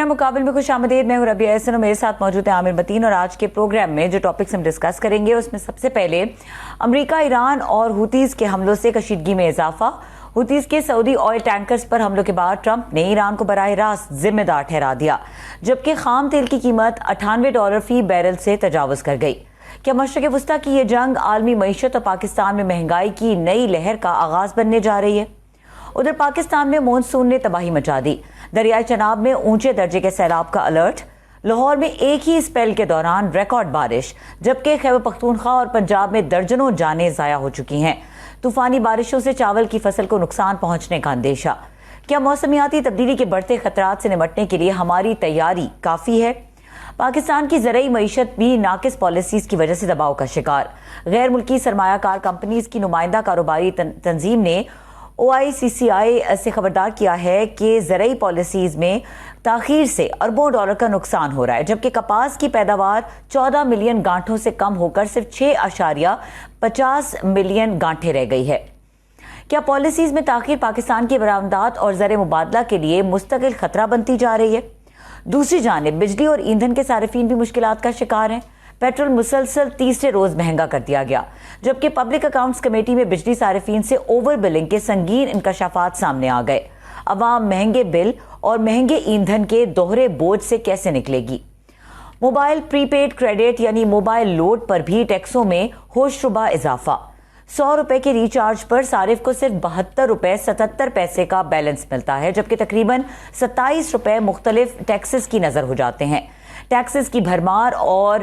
Programme مقابل میں خوش آمدید. میں ہوں ربیہ احسن اور میرے ساتھ موجود ہیں عامر متین. اور آج کے پروگرام میں جو ٹاپکس ہم ڈسکس کریں گے اس میں سب سے پہلے امریکہ، ایران اور حوثیز کے حملوں سے کشیدگی میں اضافہ. حوثیز کے سعودی آئل ٹینکرز پر حملوں کے بعد ٹرمپ نے ایران کو براہ راست ذمہ دار ٹھہرا دیا، جبکہ خام تیل کی قیمت $98 فی بیرل سے تجاوز کر گئی. کیا مشرق وسطیٰ کی یہ جنگ عالمی معیشت اور پاکستان میں مہنگائی کی نئی لہر کا آغاز بننے جا رہی ہے؟ ادھر پاکستان میں مونسون نے تباہی مچا دی. دریائے چناب میں اونچے درجے کے سیلاب کا الرٹ. لاہور میں ایک ہی اسپیل کے دوران ریکارڈ بارش، جبکہ خیبر پختونخوا اور پنجاب میں درجنوں جانیں ضائع ہو چکی ہیں. طوفانی بارشوں سے چاول کی فصل کو نقصان پہنچنے کا اندیشہ. کیا موسمیاتی تبدیلی کے بڑھتے خطرات سے نمٹنے کے لیے ہماری تیاری کافی ہے؟ پاکستان کی زرعی معیشت بھی ناقص پالیسیز کی وجہ سے دباؤ کا شکار. غیر ملکی سرمایہ کار کمپنیز کی نمائندہ کاروباری تنظیم نے OICCI سے خبردار کیا ہے کہ زرعی پالیسیز میں تاخیر سے اربوں ڈالر کا نقصان ہو رہا ہے، جبکہ کپاس کی پیداوار 14 ملین گانٹھوں سے کم ہو کر صرف 6.50 ملین گانٹھیں رہ گئی ہے. کیا پالیسیز میں تاخیر پاکستان کی برآمدات اور زر مبادلہ کے لیے مستقل خطرہ بنتی جا رہی ہے؟ دوسری جانب بجلی اور ایندھن کے صارفین بھی مشکلات کا شکار ہیں. پیٹرول مسلسل تیسرے روز مہنگا کر دیا گیا، جبکہ پبلک اکاؤنٹس کمیٹی میں بجلی صارفین سے اوور بلنگ کے سنگین انکشافات سامنے آ گئے. عوام مہنگے بل اور مہنگے ایندھن کے دوہرے بوجھ سے کیسے نکلے گی؟ موبائل پری پیڈ کریڈٹ یعنی موبائل لوڈ پر بھی ٹیکسوں میں ہوش ربا اضافہ. $100 کے ریچارج پر صارف کو صرف $72.77 کا بیلنس ملتا ہے، جبکہ تقریباً $27 مختلف ٹیکسز کی نظر ہو جاتے ہیں. ٹیکسز کی بھرمار اور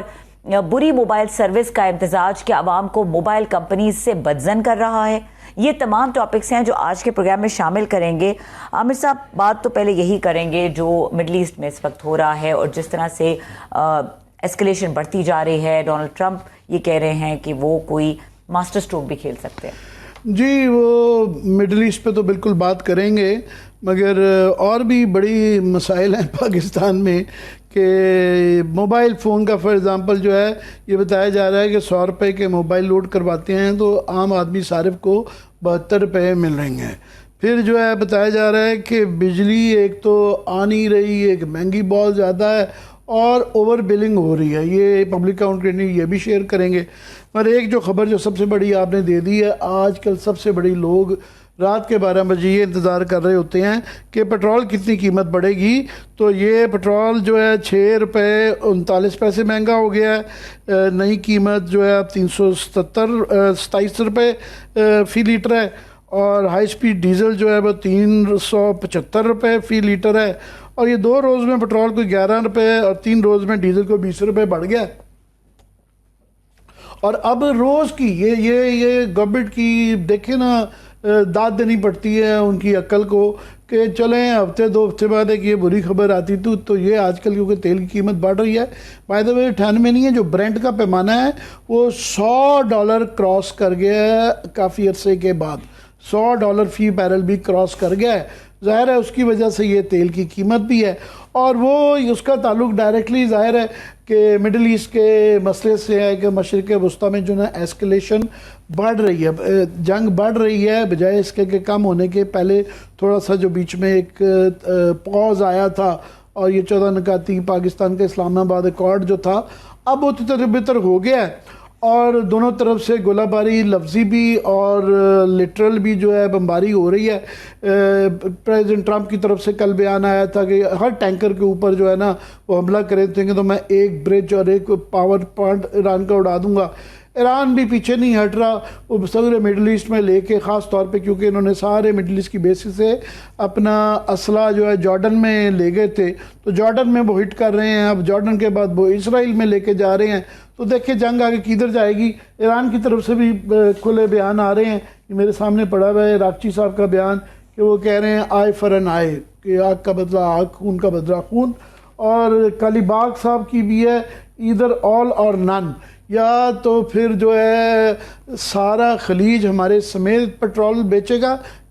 بری موبائل سروس کا امتزاج کے عوام کو موبائل کمپنیز سے بدزن کر رہا ہے. یہ تمام ٹاپکس ہیں جو آج کے پروگرام میں شامل کریں گے. عامر صاحب، بات تو پہلے یہی کریں گے جو مڈل ایسٹ میں اس وقت ہو رہا ہے اور جس طرح سے ایسکلیشن بڑھتی جا رہی ہے. ڈونلڈ ٹرمپ یہ کہہ رہے ہیں کہ وہ کوئی ماسٹر اسٹروک بھی کھیل سکتے ہیں. جی، وہ مڈل ایسٹ پہ تو بالکل بات کریں گے، مگر اور بھی بڑی مسائل ہیں پاکستان میں کہ موبائل فون کا فار ایگزامپل جو ہے یہ بتایا جا رہا ہے کہ $100 کے موبائل لوڈ کرواتے ہیں تو عام آدمی صارف کو $72 مل رہے ہیں. پھر جو ہے بتایا جا رہا ہے کہ بجلی ایک تو آ نہیں رہی، ایک مہنگی بہت زیادہ ہے اور اوور بلنگ ہو رہی ہے. یہ پبلک اکاؤنٹ کے یہ بھی شیئر کریں گے. پر ایک جو خبر جو سب سے بڑی آپ نے دے دی ہے، آج کل سب سے بڑی لوگ رات کے 12 بجے یہ انتظار کر رہے ہوتے ہیں کہ پٹرول کتنی قیمت بڑھے گی. تو یہ پٹرول جو ہے $6.39 مہنگا ہو گیا ہے. نئی قیمت جو ہے اب $327 فی لیٹر ہے، اور ہائی سپیڈ ڈیزل جو ہے وہ $375 فی لیٹر ہے. اور یہ 2 روز میں پٹرول کو $11 اور 3 روز میں ڈیزل کو $20 بڑھ گیا. اور اب روز کی یہ گورنمنٹ کی دیکھیں نا داد دینی پڑتی ہے ان کی عقل کو کہ چلیں ہفتے 2 ہفتے بعد ایک یہ بری خبر آتی تو یہ آج کل کیونکہ تیل کی قیمت بڑھ رہی ہے. بائی دا وے 98 نہیں ہے، جو برینٹ کا پیمانہ ہے وہ $100 کراس کر گیا ہے کافی عرصے کے بعد. $100 فی بیرل بھی کراس کر گیا ہے. ظاہر ہے اس کی وجہ سے یہ تیل کی قیمت بھی ہے، اور وہ اس کا تعلق ڈائریکٹلی ظاہر ہے کہ مڈل ایسٹ کے مسئلے سے ہے کہ مشرق وسطیٰ میں جو نا ایسکلیشن بڑھ رہی ہے، جنگ بڑھ رہی ہے بجائے اس کے کہ کم ہونے کے. پہلے تھوڑا سا جو بیچ میں ایک پاز آیا تھا اور یہ 14 نکاتی پاکستان کا اسلام آباد ایکارڈ جو تھا اب وہ تربتر ہو گیا ہے، اور دونوں طرف سے گولہ باری لفظی بھی اور لٹرل بھی جو ہے بمباری ہو رہی ہے. پریزیڈنٹ ٹرمپ کی طرف سے کل بیان آیا تھا کہ ہر ٹینکر کے اوپر جو ہے نا وہ حملہ کریں گے تو میں ایک برج اور ایک پاور پلانٹ ایران کا اڑا دوں گا. ایران بھی پیچھے نہیں ہٹ رہا، وہ صدر مڈل ایسٹ میں لے کے خاص طور پہ کیونکہ انہوں نے سارے مڈل ایسٹ کی بیسس سے اپنا اسلحہ جو ہے جارڈن میں لے گئے تھے تو جارڈن میں وہ ہٹ کر رہے ہیں. اب جارڈن کے بعد وہ اسرائیل میں لے کے جا رہے ہیں. تو دیکھیں جنگ آگے کدھر جائے گی. ایران کی طرف سے بھی کھلے بیان آ رہے ہیں. یہ میرے سامنے پڑا ہوا ہے راکچی صاحب کا بیان کہ وہ کہہ رہے ہیں آئے فار این آئے، کہ آگ کا بدلہ آگ، خون کا بدلہ خون. اور کالی باغ صاحب کی بھی ہے ایدر آل اور نن، یا تو پھر جو ہے سارا خلیج ہمارے سمیت پٹرول بیچے گا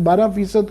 12%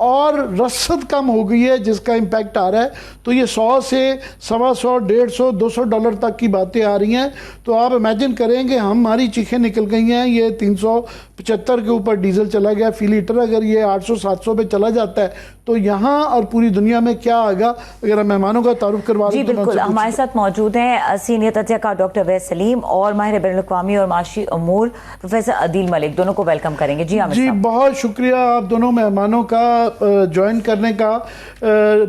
اور رسد کم ہو گئی ہے جس کا امپیکٹ آ رہا ہے. تو یہ 100 سے 125, 150, $200 تک کی باتیں آ رہی ہیں. تو آپ امیجن کریں کہ ہماری چیخیں نکل گئی ہیں. یہ 375 کے اوپر ڈیزل چلا گیا فی لیٹر. اگر یہ 800, 700 پہ چلا جاتا ہے تو یہاں اور پوری دنیا میں کیا آگا. اگر ہم مہمانوں کا تعارف کروا جی بالکل, ہمارے ساتھ موجود ہیں سینئر تجزیہ کار ڈاکٹر اویس سلیم اور ماہر بین الاقوامی اور معاشی امور پروفیسر عدیل ملک. دونوں کو ویلکم کریں گے. جی عامر جی صاحب. بہت شکریہ آپ دونوں مہمانوں کا جوائن کرنے کا.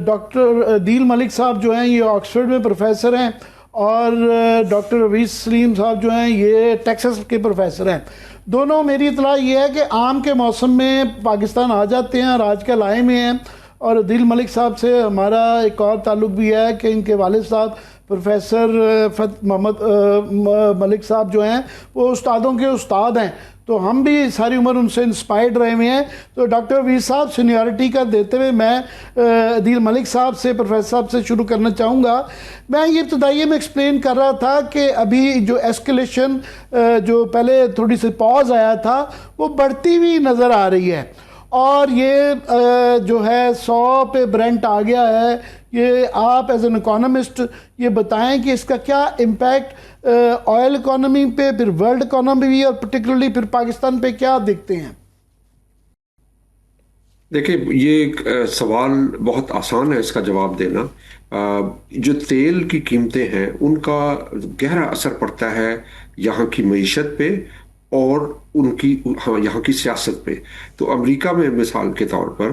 ڈاکٹر عدیل ملک صاحب جو ہیں یہ آکسفورڈ میں پروفیسر ہیں, اور ڈاکٹر اویس سلیم صاحب جو ہیں یہ ٹیکساس کے پروفیسر ہیں. دونوں, میری اطلاع یہ ہے کہ آم کے موسم میں پاکستان آ جاتے ہیں اور آج کل آئے میں ہیں. اور عدیل ملک صاحب سے ہمارا ایک اور تعلق بھی ہے کہ ان کے والد صاحب پروفیسر محمد ملک صاحب جو ہیں وہ استادوں کے استاد ہیں. تو ہم بھی ساری عمر ان سے انسپائرڈ رہے ہوئے ہیں. تو ڈاکٹر اویس صاحب سینیورٹی کا دیتے ہوئے میں عدیل ملک صاحب سے, پروفیسر صاحب سے شروع کرنا چاہوں گا. میں یہ ابتدائیے میں ایکسپلین کر رہا تھا کہ ابھی جو ایسکیلیشن جو پہلے تھوڑی سی پاز آیا تھا وہ بڑھتی ہوئی نظر آ رہی ہے, اور یہ جو ہے 100 پہ برنٹ آ گیا ہے. یہ آپ ایز این اکانومسٹ یہ بتائیں کہ اس کا کیا امپیکٹ آئل اکانومی پہ, پھر ورلڈ اکانومی بھی, اور پرٹیکولرلی پھر پاکستان پہ کیا دیکھتے ہیں؟ دیکھیں, یہ ایک سوال بہت آسان ہے اس کا جواب دینا. جو تیل کی قیمتیں ہیں ان کا گہرا اثر پڑتا ہے یہاں کی معیشت پہ اور ان کی یہاں کی سیاست پہ. تو امریکہ میں مثال کے طور پر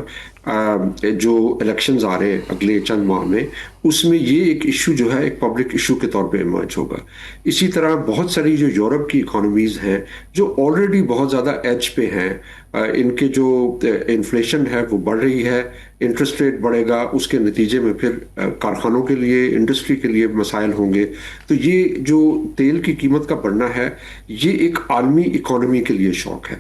جو الیکشنز آ رہے ہیں اگلے چند ماہ میں, اس میں یہ ایک ایشو جو ہے ایک پبلک ایشو کے طور پہ ایمرج ہوگا. اسی طرح بہت ساری جو یورپ کی اکانومیز ہیں جو آلریڈی بہت زیادہ ایج پہ ہیں, ان کے جو انفلیشن ہے وہ بڑھ رہی ہے, انٹرسٹ ریٹ بڑھے گا, اس کے نتیجے میں پھر کارخانوں کے لیے, انڈسٹری کے لیے مسائل ہوں گے. تو یہ جو تیل کی قیمت کا بڑھنا ہے یہ ایک عالمی اکانومی کے لیے شوق ہے.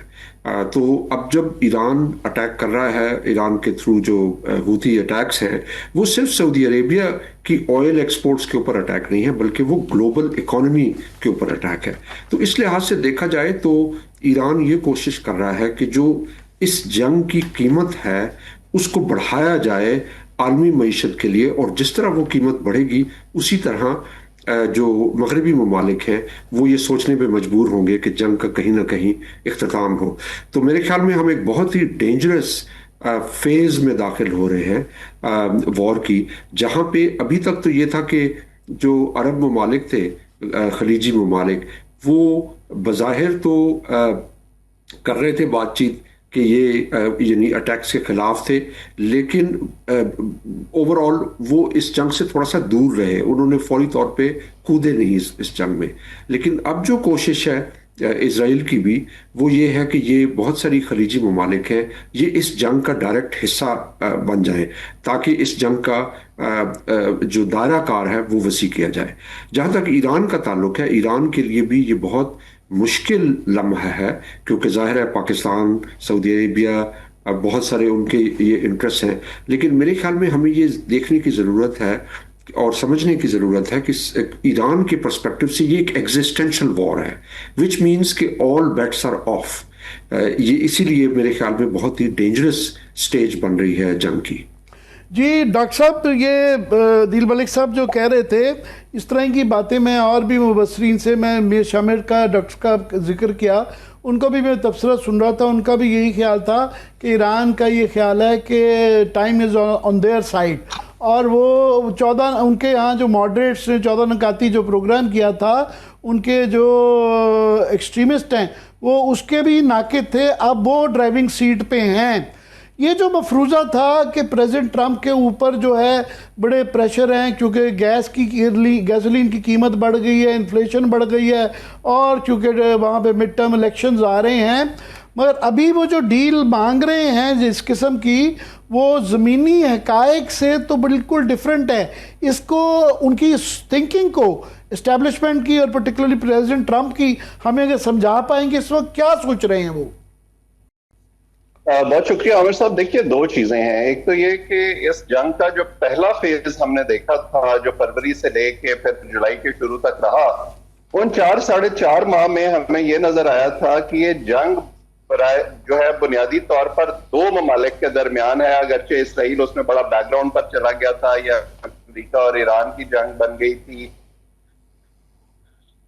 تو اب جب ایران اٹیک کر رہا ہے, ایران کے تھرو جو ہوتی اٹیکس ہیں وہ صرف سعودی عربیہ کی آئل ایکسپورٹس کے اوپر اٹیک نہیں ہے بلکہ وہ گلوبل اکانومی کے اوپر اٹیک ہے. تو اس لحاظ سے دیکھا جائے تو ایران یہ کوشش کر رہا ہے کہ جو اس جنگ کی قیمت ہے اس کو بڑھایا جائے عالمی معیشت کے لیے, اور جس طرح وہ قیمت بڑھے گی اسی طرح جو مغربی ممالک ہیں وہ یہ سوچنے پہ مجبور ہوں گے کہ جنگ کا کہیں نہ کہیں اختتام ہو. تو میرے خیال میں ہم ایک بہت ہی ڈینجرس فیز میں داخل ہو رہے ہیں وار کی, جہاں پہ ابھی تک تو یہ تھا کہ جو عرب ممالک تھے, خلیجی ممالک, وہ بظاہر تو کر رہے تھے بات چیت کہ یہ یعنی اٹیکس کے خلاف تھے, لیکن اوور آل وہ اس جنگ سے تھوڑا سا دور رہے, انہوں نے فوری طور پہ کودے نہیں اس جنگ میں. لیکن اب جو کوشش ہے اسرائیل کی بھی وہ یہ ہے کہ یہ بہت ساری خلیجی ممالک ہیں یہ اس جنگ کا ڈائریکٹ حصہ بن جائیں تاکہ اس جنگ کا جو دائرہ کار ہے وہ وسیع کیا جائے. جہاں تک ایران کا تعلق ہے, ایران کے لیے بھی یہ بہت مشکل لمحہ ہے کیونکہ ظاہر ہے پاکستان, سعودی عربیہ, بہت سارے ان کے یہ انٹرسٹ ہیں. لیکن میرے خیال میں ہمیں یہ دیکھنے کی ضرورت ہے اور سمجھنے کی ضرورت ہے کہ ایران کے پرسپیکٹو سے یہ ایک ایگزسٹینشل وار ہے, وچ مینس کہ آل بیٹس آر آف. یہ اسی لیے میرے خیال میں بہت ہی ڈینجرس سٹیج بن رہی ہے جنگ کی. جی ڈاکٹر صاحب, یہ عدیل ملک صاحب جو کہہ رہے تھے اس طرح کی باتیں میں اور بھی مبصرین سے, میں میر شامر کا, ڈاکٹر کا ذکر کیا, ان کا بھی میں تبصرہ سن رہا تھا, ان کا بھی یہی خیال تھا کہ ایران کا یہ خیال ہے کہ time is on their side, اور وہ 14 ان کے یہاں جو ماڈریٹس نے 14 نکاتی جو پروگرام کیا تھا, ان کے جو ایکسٹریمسٹ ہیں وہ اس کے بھی ناقد تھے, اب وہ ڈرائیونگ سیٹ پہ ہیں. یہ جو مفروضہ تھا کہ پریزیڈنٹ ٹرمپ کے اوپر جو ہے بڑے پریشر ہیں کیونکہ گیسولین کی قیمت بڑھ گئی ہے, انفلیشن بڑھ گئی ہے, اور چونکہ وہاں پہ مڈ ٹرم الیکشنز آ رہے ہیں, مگر ابھی وہ جو ڈیل مانگ رہے ہیں جس قسم کی وہ زمینی حقائق سے تو بالکل ڈیفرنٹ ہے. اس کو ان کی تھنکنگ کو اسٹیبلشمنٹ کی اور پرٹیکولرلی پریزیڈنٹ ٹرمپ کی ہمیں اگر سمجھا پائیں گے اس وقت کیا سوچ رہے ہیں وہ؟ بہت شکریہ عامر صاحب. دیکھیے دو چیزیں ہیں. ایک تو یہ کہ اس جنگ کا جو پہلا فیز ہم نے دیکھا تھا جو فروری سے لے کے پھر جولائی کے شروع تک رہا, ان 4 ساڑھے 4 ماہ میں ہمیں یہ نظر آیا تھا کہ یہ جنگ جو ہے بنیادی طور پر دو ممالک کے درمیان ہے، اگرچہ اسرائیل اس میں بڑا بیک گراؤنڈ پر چلا گیا تھا، یا امریکہ اور ایران کی جنگ بن گئی تھی،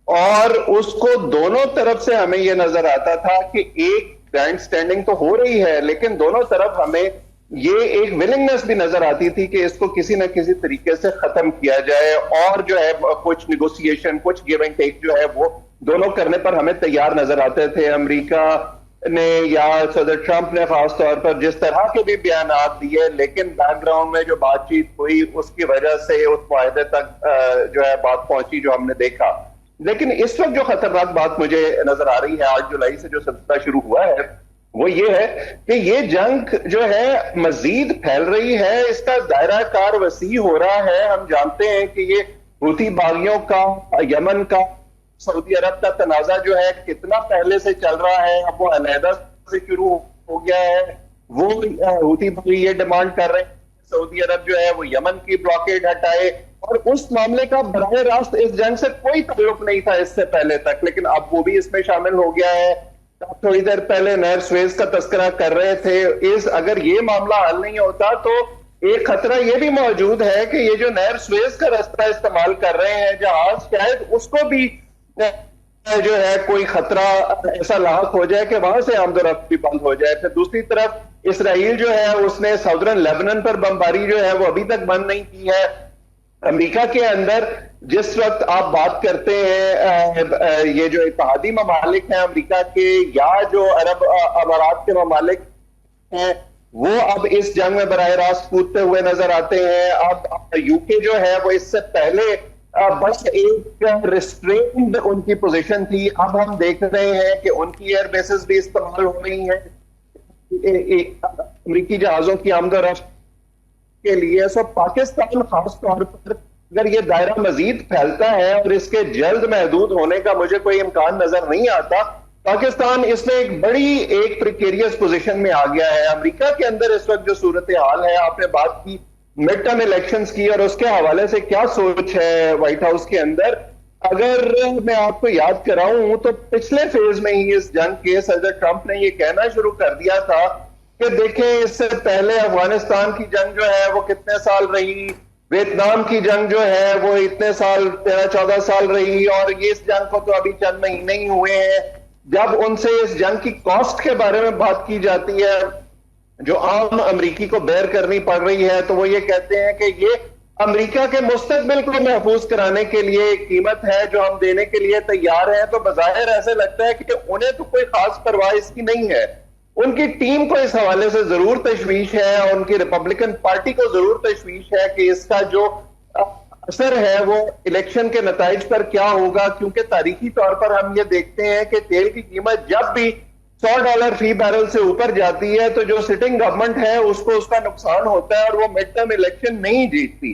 اور اس کو دونوں طرف سے ہمیں یہ نظر آتا تھا کہ ایک گرینڈ سٹینڈنگ تو ہو رہی ہے، لیکن دونوں طرف ہمیں یہ ایک ولنگنس بھی نظر آتی تھی کہ اس کو کسی نہ کسی طریقے سے ختم کیا جائے، اور جو ہے کچھ نیگوسیشن، کچھ گیو اینڈ ٹیک جو ہے وہ دونوں کرنے پر ہمیں تیار نظر آتے تھے۔ امریکہ نے یا صدر ٹرمپ نے خاص طور پر جس طرح کے بھی بیانات دیے، لیکن بیک گراؤنڈ میں جو بات چیت ہوئی اس کی وجہ سے اس معاہدے تک جو ہے بات پہنچی جو ہم نے دیکھا۔ لیکن اس وقت جو خطرناک بات مجھے نظر آ رہی ہے 8 جولائی سے جو سلسلہ شروع ہوا ہے، وہ یہ ہے کہ یہ جنگ جو ہے مزید پھیل رہی ہے، اس کا دائرہ کار وسیع ہو رہا ہے۔ ہم جانتے ہیں کہ یہ حوثی باغیوں کا، یمن کا، سعودی عرب کا تنازع جو ہے کتنا پہلے سے چل رہا ہے، اب وہ علیحدہ سے شروع ہو گیا ہے۔ وہ حوثی باغی یہ ڈیمانڈ کر رہے ہیں سعودی عرب جو ہے وہ یمن کی بلاکیڈ ہٹائے، اور اس معاملے کا براہ راست اس جنگ سے کوئی تعلق نہیں تھا اس سے پہلے تک، لیکن اب وہ بھی اس میں شامل ہو گیا ہے۔ تھوڑی دیر پہلے نہر سویز کا تذکرہ کر رہے تھے، اگر یہ معاملہ حل نہیں ہوتا تو ایک خطرہ یہ بھی موجود ہے کہ یہ جو نہر سویز کا رستہ استعمال کر رہے ہیں جہاز، شاید اس کو بھی جو ہے کوئی خطرہ ایسا لاحق ہو جائے کہ وہاں سے آمد و رفت بھی بند ہو جائے۔ پھر دوسری طرف اسرائیل جو ہے اس نے ساؤدرن لیبنان پر بمباری جو ہے وہ ابھی تک بند نہیں کی ہے۔ امریکہ کے اندر جس وقت آپ بات کرتے ہیں یہ جو اتحادی ممالک ہیں امریکہ کے یا جو عرب امارات کے ممالک ہیں، وہ اب اس جنگ میں براہ راست کودتے ہوئے نظر آتے ہیں۔ اب یو کے جو ہے وہ اس سے پہلے بس ایک ریسٹرینڈ ان کی پوزیشن تھی، اب ہم دیکھ رہے ہیں کہ ان کی ایئر بیسز بھی استعمال ہو رہی ہیں امریکی جہازوں کی آمد و رفت کے لیے۔ سو پاکستان خاص طور پر اگر یہ دائرہ مزید پھیلتا ہے اور اس کے جلد محدود ہونے کا مجھے کوئی امکان نظر نہیں آتا، پاکستان اس میں ایک بڑی ایک پریکیریس پوزیشن میں آ گیا ہے۔ امریکہ کے اندر اس وقت جو صورتحال ہے، آپ نے بات کی مڈ ٹرم الیکشنز کی اور اس کے حوالے سے کیا سوچ ہے وائٹ ہاؤس کے اندر، اگر میں آپ کو یاد کراؤں تو پچھلے فیز میں ہی اس جنگ کے صدر ٹرمپ نے یہ کہنا شروع کر دیا تھا کہ دیکھیں اس سے پہلے افغانستان کی جنگ جو ہے وہ کتنے سال رہی، ویتنام کی جنگ جو ہے وہ اتنے سال 13-14 سال رہی، اور یہ اس جنگ کو تو ابھی چند مہینے ہی ہوئے ہیں۔ جب ان سے اس جنگ کی کاسٹ کے بارے میں بات کی جاتی ہے جو عام امریکی کو بیئر کرنی پڑ رہی ہے، تو وہ یہ کہتے ہیں کہ یہ امریکہ کے مستقبل کو محفوظ کرانے کے لیے ایک قیمت ہے جو ہم دینے کے لیے تیار ہیں۔ تو بظاہر ایسے لگتا ہے کہ انہیں تو کوئی خاص پرواہ اس کی نہیں ہے، ان کی ٹیم کو اس حوالے سے ضرور تشویش ہے، اور ان کی ریپبلکن پارٹی کو ضرور تشویش ہے کہ اس کا جو اثر ہے وہ الیکشن کے نتائج پر کیا ہوگا، کیونکہ تاریخی طور پر ہم یہ دیکھتے ہیں کہ تیل کی قیمت جب بھی $100 فی بیرل سے اوپر جاتی ہے تو جو سٹنگ گورنمنٹ ہے اس کو اس کا نقصان ہوتا ہے، اور وہ مڈ ٹرم الیکشن نہیں جیتتی۔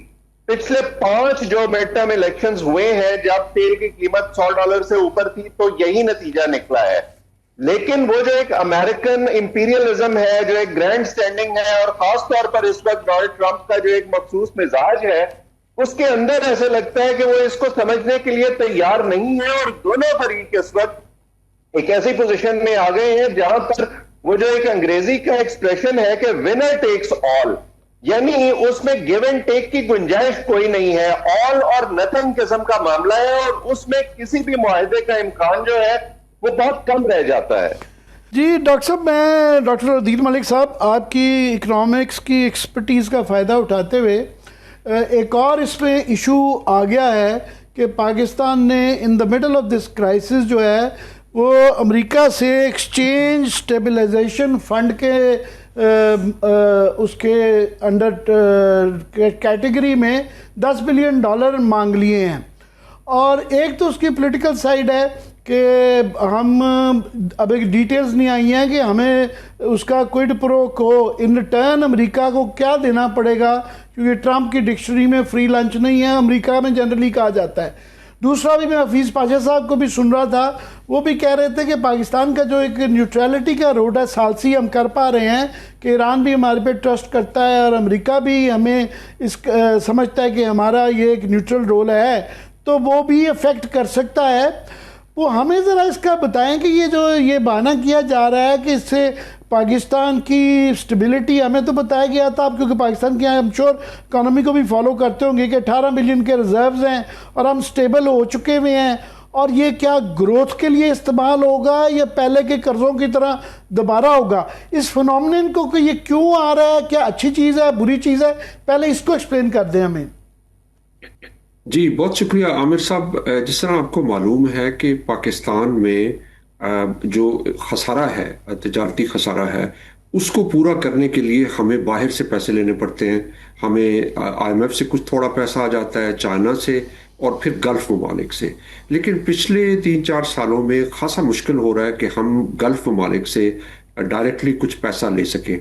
پچھلے 5 جو مڈ ٹرم الیکشنز ہوئے ہیں جب تیل کی قیمت $100 سے اوپر تھی تو یہی نتیجہ نکلا ہے۔ لیکن وہ جو ایک امریکن امپیریلزم ہے، جو ایک گرینڈ سٹینڈنگ ہے، اور خاص طور پر اس وقت ڈونلڈ ٹرمپ کا جو ایک مخصوص مزاج ہے، اس کے اندر ایسے لگتا ہے کہ وہ اس کو سمجھنے کے لیے تیار نہیں ہے، اور دونوں فریق اس وقت ایک ایسی پوزیشن میں آ گئے ہیں جہاں پر وہ جو ایک انگریزی کا ایکسپریشن ہے کہ ونر ٹیکس آل، یعنی اس میں گیو اینڈ ٹیک کی گنجائش کوئی نہیں ہے، آل اور نتھنگ قسم کا معاملہ ہے، اور اس میں کسی بھی معاہدے کا امکان جو ہے وہ بہت کم رہ جاتا ہے۔ جی ڈاکٹر صاحب، میں ڈاکٹر عدیل ملک صاحب آپ کی اکنامکس کی ایکسپرٹیز کا فائدہ اٹھاتے ہوئے ایک اور اس میں ایشو آ گیا ہے کہ پاکستان نے in the middle of this crisis جو ہے وہ امریکہ سے ایکسچینج اسٹیبلائزیشن فنڈ کے اس کے انڈر کیٹیگری میں $10 بلین مانگ لیے ہیں، اور ایک تو اس کی پولیٹیکل سائیڈ ہے کہ ہم اب ایک ڈیٹیلز نہیں آئی ہیں کہ ہمیں اس کا کوئڈ پرو کو ان ریٹرن امریکہ کو کیا دینا پڑے گا، کیونکہ ٹرمپ کی ڈکشنری میں فری لنچ نہیں ہے، امریکہ میں جنرلی کہا جاتا ہے۔ دوسرا بھی میں حفیظ پاشا صاحب کو بھی سن رہا تھا، وہ بھی کہہ رہے تھے کہ پاکستان کا جو ایک نیوٹرلٹی کا روڈ ہے سالسی ہم کر پا رہے ہیں، کہ ایران بھی ہمارے پہ ٹرسٹ کرتا ہے اور امریکہ بھی ہمیں اس سمجھتا ہے کہ ہمارا یہ ایک نیوٹرل رول ہے، تو وہ بھی افیکٹ کر سکتا ہے۔ وہ ہمیں ذرا اس کا بتائیں کہ یہ جو یہ بہانہ کیا جا رہا ہے کہ اس سے پاکستان کی سٹیبلٹی، ہمیں تو بتایا گیا تھا، آپ کیونکہ پاکستان کی ایم شور اکانومی کو بھی فالو کرتے ہوں گے، کہ 18 بلین کے ریزروز ہیں اور ہم سٹیبل ہو چکے ہوئے ہیں، اور یہ کیا گروتھ کے لیے استعمال ہوگا یا پہلے کے قرضوں کی طرح دوبارہ ہوگا؟ اس فنومنن کو کہ یہ کیوں آ رہا ہے، کیا اچھی چیز ہے بری چیز ہے، پہلے اس کو ایکسپلین کر دیں ہمیں۔ جی بہت شکریہ عامر صاحب۔ جس طرح آپ کو معلوم ہے کہ پاکستان میں جو خسارہ ہے، تجارتی خسارہ ہے، اس کو پورا کرنے کے لیے ہمیں باہر سے پیسے لینے پڑتے ہیں۔ ہمیں آئی ایم ایف سے کچھ تھوڑا پیسہ آ جاتا ہے، چائنا سے، اور پھر گلف ممالک سے۔ لیکن پچھلے 3-4 سالوں میں خاصا مشکل ہو رہا ہے کہ ہم گلف ممالک سے ڈائریکٹلی کچھ پیسہ لے سکیں۔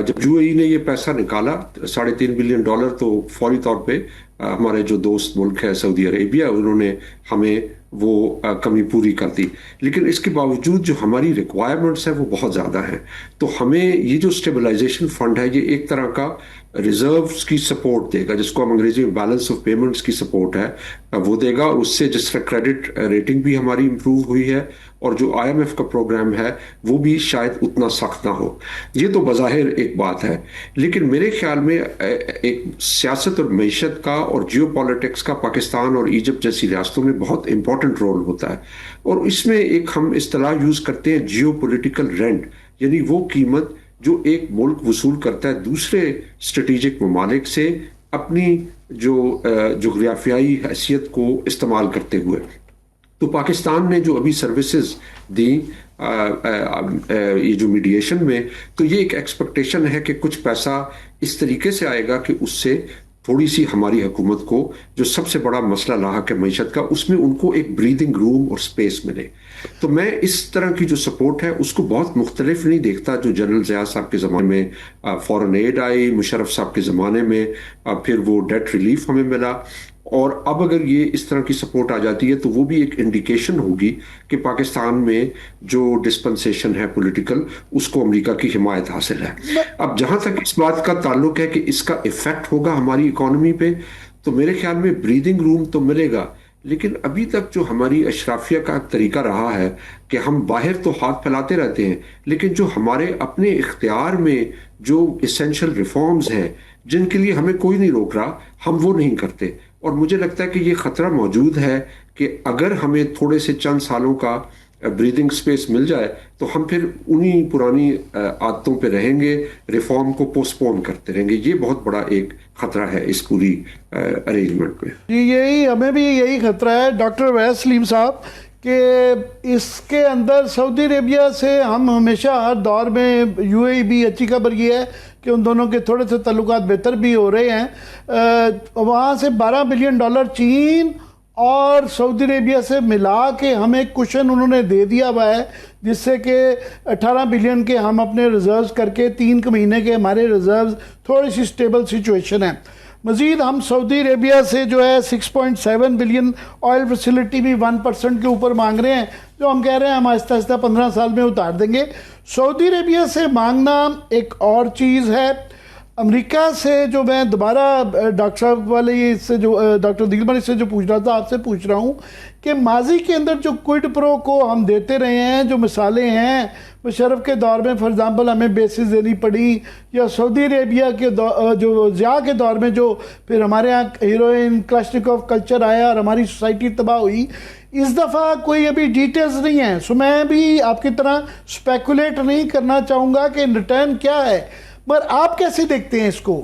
جب یو اے ای نے یہ پیسہ نکالا $3.5 بلین، تو فوری طور پہ ہمارے جو دوست ملک ہے سعودی عربیہ، انہوں نے ہمیں وہ کمی پوری کر دی۔ لیکن اس کے باوجود جو ہماری ریکوائرمنٹس ہیں وہ بہت زیادہ ہیں، تو ہمیں یہ جو اسٹیبلائزیشن فنڈ ہے یہ ایک طرح کا ریزروز کی سپورٹ دے گا، جس کو ہم انگریزی میں بیلنس آف پیمنٹس کی سپورٹ ہے وہ دے گا۔ اس سے جس طرح کریڈٹ ریٹنگ بھی ہماری امپروو ہوئی ہے، اور جو آئی ایم ایف کا پروگرام ہے وہ بھی شاید اتنا سخت نہ ہو۔ یہ تو بظاہر ایک بات ہے، لیکن میرے خیال میں ایک سیاست اور معیشت کا اور جیو پالیٹکس کا پاکستان اور ایجپٹ جیسی ریاستوں میں بہت امپورٹنٹ رول ہوتا ہے، اور اس میں ایک ہم اصطلاح یوز کرتے ہیں جیو پولیٹیکل رینٹ، یعنی وہ قیمت جو ایک ملک وصول کرتا ہے دوسرے اسٹریٹجک ممالک سے اپنی جو جغرافیائی حیثیت کو استعمال کرتے ہوئے۔ تو پاکستان نے جو ابھی سروسز دیں یہ جو میڈیشن میں، تو یہ ایک ایکسپیکٹیشن ہے کہ کچھ پیسہ اس طریقے سے آئے گا کہ اس سے تھوڑی سی ہماری حکومت کو جو سب سے بڑا مسئلہ لاحق ہے معیشت کا، اس میں ان کو ایک بریدنگ روم اور سپیس ملے۔ تو میں اس طرح کی جو سپورٹ ہے اس کو بہت مختلف نہیں دیکھتا۔ جو جنرل ضیاء صاحب کے زمانے میں فورن ایڈ آئی، مشرف صاحب کے زمانے میں پھر وہ ڈیٹ ریلیف ہمیں ملا، اور اب اگر یہ اس طرح کی سپورٹ آ جاتی ہے تو وہ بھی ایک انڈیکیشن ہوگی کہ پاکستان میں جو ڈسپنسیشن ہے پولیٹیکل، اس کو امریکہ کی حمایت حاصل ہے۔ اب جہاں تک اس بات کا تعلق ہے کہ اس کا ایفیکٹ ہوگا ہماری اکانومی پہ، تو میرے خیال میں بریدنگ روم تو ملے گا، لیکن ابھی تک جو ہماری اشرافیہ کا طریقہ رہا ہے کہ ہم باہر تو ہاتھ پھیلاتے رہتے ہیں، لیکن جو ہمارے اپنے اختیار میں جو اسینشل ریفارمز ہیں جن کے لیے ہمیں کوئی نہیں روک رہا، ہم وہ نہیں کرتے۔ اور مجھے لگتا ہے کہ یہ خطرہ موجود ہے کہ اگر ہمیں تھوڑے سے چند سالوں کا بریدنگ سپیس مل جائے تو ہم پھر انہی پرانی عادتوں پہ رہیں گے، ریفارم کو پوسٹ پون کرتے رہیں گے۔ یہ بہت بڑا ایک خطرہ ہے اس پوری ارینجمنٹ میں۔ یہی ہمیں بھی یہی خطرہ ہے ڈاکٹر ویس سلیم صاحب، کہ اس کے اندر سعودی عربیہ سے ہم ہمیشہ ہر دور میں، یو اے ای بھی اچھی خبر یہ ہے کہ ان دونوں کے تھوڑے سے تعلقات بہتر بھی ہو رہے ہیں، وہاں سے $12 بلین چین اور سعودی عربیہ سے ملا کے ہمیں ایک کوشن انہوں نے دے دیا ہوا ہے، جس سے کہ 18 بلین کے ہم اپنے ریزروز کر کے 3 مہینے کے ہمارے ریزروز تھوڑی سی سٹیبل سچویشن ہے۔ مزید ہم سعودی عربیہ سے جو ہے 6.7 بلین آئل فیسلٹی بھی 1% کے اوپر مانگ رہے ہیں، جو ہم کہہ رہے ہیں ہم آہستہ آہستہ 15 سال میں اتار دیں گے۔ سعودی عربیہ سے مانگنا ایک اور چیز ہے۔ امریکہ سے جو میں دوبارہ ڈاکٹر صاحب والے اس سے جو ڈاکٹر دیلمر اس سے جو پوچھ رہا تھا، آپ سے پوچھ رہا ہوں کہ ماضی کے اندر جو کوئڈ پرو کو ہم دیتے رہے ہیں، جو مثالیں ہیں مشرف کے دور میں فار ایگزامپل ہمیں بیسز دینی پڑی، یا سعودی عربیہ کے جو ضیاء کے دور میں جو پھر ہمارے ہاں ہیروئن کلاشنکوف کلچر آیا اور ہماری سوسائٹی تباہ ہوئی، اس دفعہ کوئی ابھی ڈیٹیلز نہیں ہیں۔ سو میں بھی آپ کی طرح سپیکولیٹ نہیں کرنا چاہوں گا کہ ریٹرن کیا ہے، مگر آپ کیسے دیکھتے ہیں اس کو؟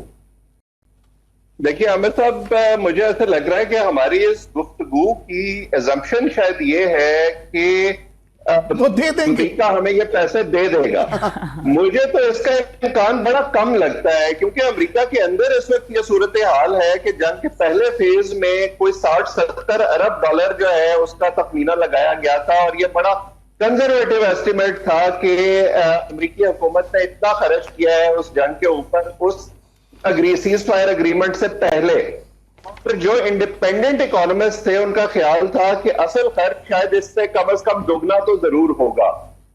دیکھیے عامر صاحب، مجھے ایسا لگ رہا ہے کہ ہماری اس گفتگو کی ایزمپشن شاید یہ ہے کہ وہ دے دیں گے، امریکہ ہمیں یہ پیسے دے دے گا۔ مجھے تو اس کا امکان بڑا کم لگتا ہے، کیونکہ امریکہ کے اندر اس وقت یہ صورتحال ہے کہ جنگ کے پہلے فیز میں کوئی 60-70 ارب ڈالر جو ہے اس کا تخمینہ لگایا گیا تھا، اور یہ بڑا کنزرویٹو ایسٹیمیٹ تھا کہ امریکی حکومت نے اتنا خرچ کیا ہے اس جنگ کے اوپر، اس سیز فائر اگریمنٹ سے پہلے۔ جو انڈیپینڈنٹ اکانومسٹ تھے ان کا خیال تھا کہ اصل خرچ شاید اس سے کم از کم دگنا تو ضرور ہوگا،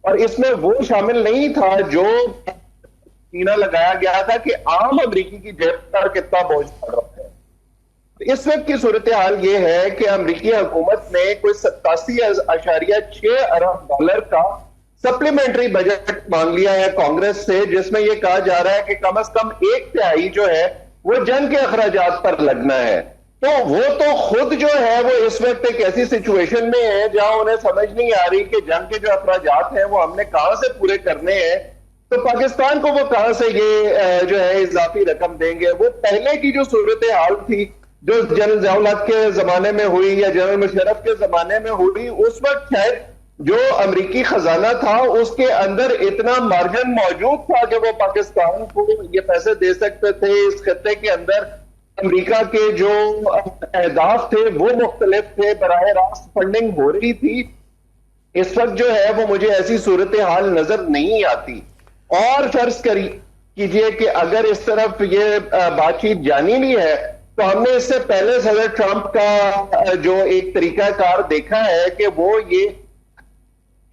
اور اس میں وہ شامل نہیں تھا جو سینہ لگایا گیا تھا کہ عام امریکی کی جیب پر کتنا بوجھ پڑ رہا ہے۔ اس وقت کی صورتحال یہ ہے کہ امریکی حکومت نے کوئی 87.6 ارب ڈالر کا سپلیمنٹری بجٹ مانگ لیا ہے کانگریس سے، جس میں یہ کہا جا رہا ہے کہ کم از کم 1/3 جو ہے وہ جنگ کے اخراجات پر لگنا ہے۔ تو وہ تو خود جو ہے وہ اس وقت ایک ایسی سچویشن میں ہے جہاں انہیں سمجھ نہیں آ رہی کہ جنگ کے جو اخراجات ہیں وہ ہم نے کہاں سے پورے کرنے ہیں، تو پاکستان کو وہ کہاں سے یہ جو ہے اضافی رقم دیں گے۔ وہ پہلے کی جو صورتحال تھی جو جنرل ضیاء الحق کے زمانے میں ہوئی یا جنرل مشرف کے زمانے میں ہوئی، اس وقت شاید جو امریکی خزانہ تھا اس کے اندر اتنا مارجن موجود تھا کہ وہ پاکستان کو یہ پیسے دے سکتے تھے۔ اس خطے کے اندر امریکہ کے جو اہداف تھے وہ مختلف تھے، براہ راست فنڈنگ ہو رہی تھی۔ اس وقت جو ہے وہ مجھے ایسی صورتحال نظر نہیں آتی۔ اور فرض کیجئے کہ اگر اس طرف یہ بات چیت جانی بھی ہے تو ہم نے اس سے پہلے صدر ٹرمپ کا جو ایک طریقہ کار دیکھا ہے کہ وہ یہ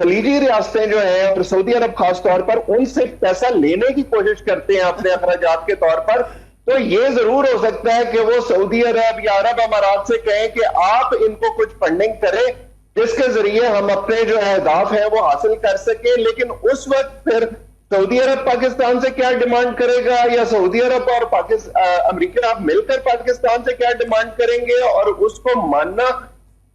خلیجی ریاستیں جو ہیں اور سعودی عرب خاص طور پر ان سے پیسہ لینے کی کوشش کرتے ہیں اپنے اخراجات کے طور پر، تو یہ ضرور ہو سکتا ہے کہ وہ سعودی عرب یا عرب امارات سے کہیں کہ آپ ان کو کچھ فنڈنگ کریں جس کے ذریعے ہم اپنے جو اہداف ہیں وہ حاصل کر سکیں۔ لیکن اس وقت پھر سعودی عرب پاکستان سے کیا ڈیمانڈ کرے گا یا سعودی عرب اور امریکہ مل کر پاکستان سے کیا ڈیمانڈ کریں گے، اور اس کو ماننا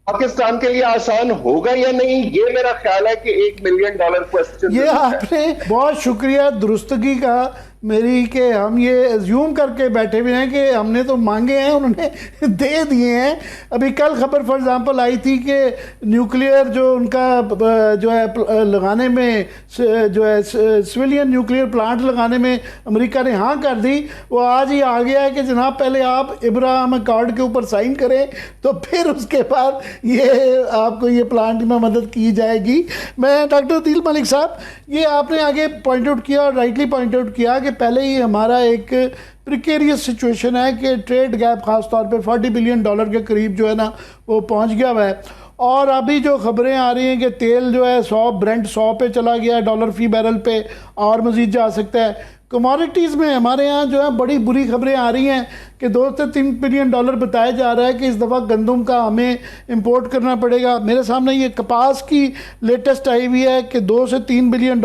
پاکستان کے لیے آسان ہوگا یا نہیں، یہ میرا خیال ہے کہ $1 ملین کوسچن۔ یہ آپ نے بہت شکریہ درستگی کا میری کہ ہم یہ ایزیوم کر کے بیٹھے ہوئے ہیں کہ ہم نے تو مانگے ہیں انہوں نے دے دیے ہیں۔ ابھی کل خبر فار ایگزامپل آئی تھی کہ نیوکلیئر جو ان کا جو ہے لگانے میں جو ہے سویلین نیوکلیئر پلانٹ لگانے میں امریکہ نے ہاں کر دی، وہ آج ہی آ گیا ہے کہ جناب پہلے آپ ابراہیم اکارڈ کے اوپر سائن کریں تو پھر اس کے بعد یہ آپ کو یہ پلانٹ میں مدد کی جائے گی۔ میں ڈاکٹر عدیل ملک صاحب، یہ آپ نے آگے پوائنٹ آؤٹ کیا اور رائٹلی پوائنٹ آؤٹ کیا کہ پہلے ہی ہمارا ایک پریکیریس سچویشن ہے کہ ٹریڈ گیپ خاص طور پہ $40 بلین کے قریب جو ہے نا وہ پہنچ گیا ہوا ہے، اور ابھی جو خبریں آ رہی ہیں کہ تیل جو ہے برنٹ 100 پہ چلا گیا ہے ڈالر فی بیرل پہ، اور مزید جا سکتا ہے۔ کموڈیٹیز میں ہمارے ہاں جو ہے بڑی بری خبریں آ رہی ہیں کہ $2 سے $3 بلین بتایا جا رہا ہے کہ اس دفعہ گندم کا ہمیں امپورٹ کرنا پڑے گا۔ میرے سامنے یہ کپاس کی لیٹسٹ آئی ہوئی ہے کہ $2 سے $3 بلین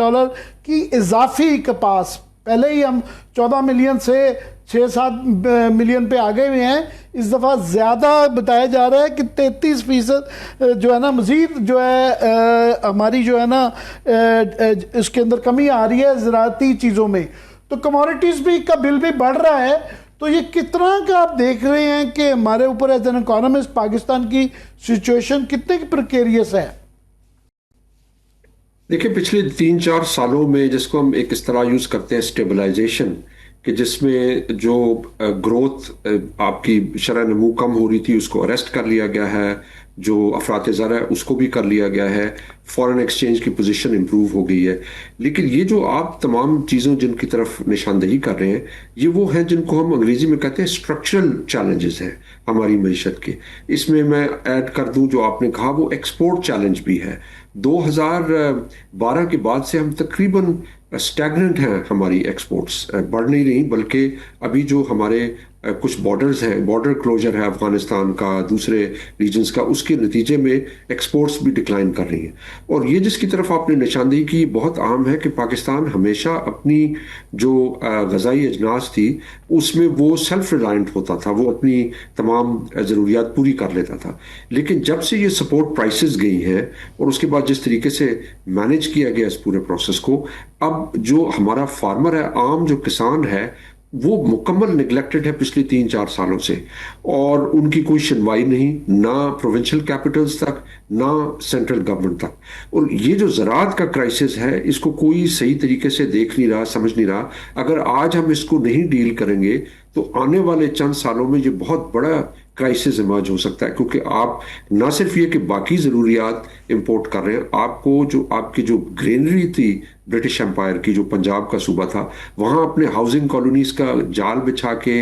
کی اضافی کپاس، پہلے ہی ہم 14 ملین سے 6-7 ملین پہ آگے ہوئے ہیں، اس دفعہ زیادہ بتایا جا رہا ہے کہ 33% جو ہے نا مزید جو ہے ہماری جو ہے نا اس کے اندر کمی آ رہی ہے زراعتی چیزوں میں۔ تو کموڈیٹیز بھی کا بل بھی بڑھ رہا ہے، تو یہ کتنا کا آپ دیکھ رہے ہیں کہ ہمارے اوپر ایز این اکانومسٹ پاکستان کی سچویشن کتنے کی پریکیریس ہے؟ دیکھیں پچھلے 3-4 سالوں میں جس کو ہم ایک اصطلاح یوز کرتے ہیں اسٹیبلائزیشن، کہ جس میں جو گروتھ آپ کی شرح نمو کم ہو رہی تھی اس کو اریسٹ کر لیا گیا ہے، جو افراط زر ہے اس کو بھی کر لیا گیا ہے، فورن ایکسچینج کی پوزیشن امپروو ہو گئی ہے۔ لیکن یہ جو آپ تمام چیزوں جن کی طرف نشاندہی کر رہے ہیں یہ وہ ہیں جن کو ہم انگریزی میں کہتے ہیں اسٹرکچرل چیلنجز ہیں ہماری معیشت کے۔ اس میں ایڈ کر دوں جو آپ نے کہا وہ ایکسپورٹ چیلنج بھی ہے۔ 2012 کے بعد سے ہم تقریباً اسٹیگننٹ ہیں، ہماری ایکسپورٹس بڑھ نہیں رہی، بلکہ ابھی جو ہمارے کچھ بارڈرز ہیں، بارڈر کلوجر ہے افغانستان کا، دوسرے ریجنز کا، اس کے نتیجے میں ایکسپورٹس بھی ڈکلائن کر رہی ہیں۔ اور یہ جس کی طرف آپ نے نشاندہی کی بہت عام ہے کہ پاکستان ہمیشہ اپنی جو غذائی اجناس تھی اس میں وہ سیلف ریلائنٹ ہوتا تھا، وہ اپنی تمام ضروریات پوری کر لیتا تھا۔ لیکن جب سے یہ سپورٹ پرائسز گئی ہیں اور اس کے بعد جس طریقے سے مینیج کیا گیا اس پورے پروسیس کو، اب جو ہمارا فارمر ہے، عام جو کسان ہے، وہ مکمل نگلیکٹڈ ہے پچھلے 3-4 سالوں سے، اور ان کی کوئی سنوائی نہیں، نہ پروونشل کیپٹلز تک نہ سینٹرل گورنمنٹ تک۔ اور یہ جو زراعت کا کرائسس ہے اس کو کوئی صحیح طریقے سے دیکھ نہیں رہا، سمجھ نہیں رہا۔ اگر آج ہم اس کو نہیں ڈیل کریں گے تو آنے والے چند سالوں میں یہ بہت بڑا کرائسس ایمرج ہو سکتا ہے، کیونکہ آپ نہ صرف یہ کہ باقی ضروریات امپورٹ کر رہے ہیں، آپ کو جو آپ کی جو گرینری تھی برٹش امپائر کی، جو پنجاب کا صوبہ تھا، وہاں اپنے ہاؤسنگ کالونیز کا جال بچھا کے